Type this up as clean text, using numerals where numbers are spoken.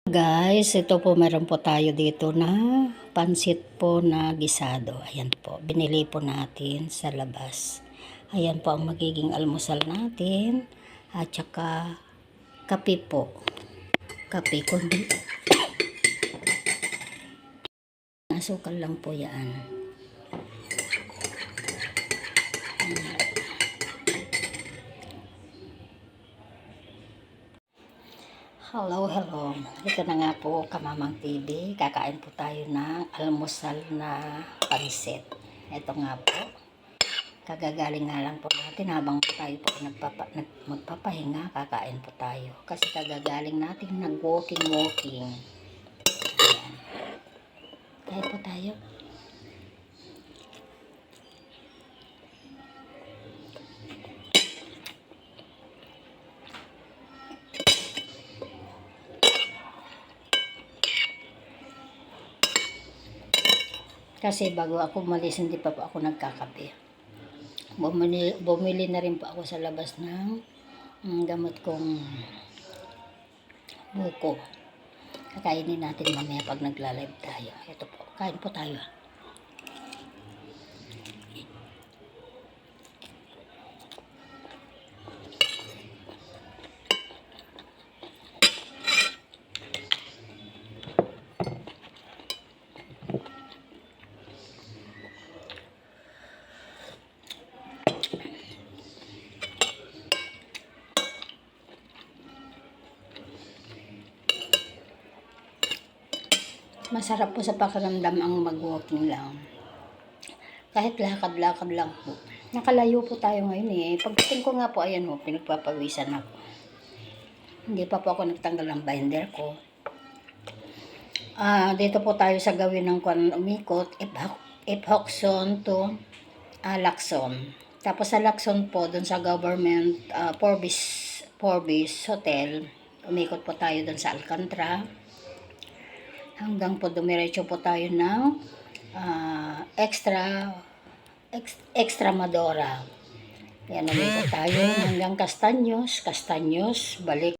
Guys, ito po meron po tayo dito na pansit po na gisado. Ayan po, binili po natin sa labas. Ayan po ang magiging almusal natin. At saka kape po. Kape kundi. Asukal lang po yan. Hello. Ito na nga po, Kamamang TV. Kakain po tayo ng almusal na pansit. Ito nga po. Kagagaling nga lang po natin habang tayo po magpapahinga, kakain po tayo. Kasi kagagaling natin nag-walking. Ayan. Kain po tayo. Kasi bago ako umalis, hindi pa po ako nagkakape. Bumili na rin po ako sa labas ng gamot kong buko. Kakainin natin mamaya pag nagla-live tayo. Ito po, kain po tayo. Masarap po sa pakiramdam ang mag-walking lang. Kahit lakad-lakad lang po. Nakalayo po tayo ngayon eh. Pagdating ko nga po, ayan po, pinagpapawisan ako. Hindi pa po ako nagtanggal ng binder ko. Dito po tayo sa gawin ng umikot, Iphoxon to Lacson. Tapos sa Lacson po, dun sa government, Forbis Hotel, umikot po tayo dun sa Alcantara. Hanggang po dumiretso po tayo ng Extremadura. Yan, umikot tayo hanggang Castaños, balik.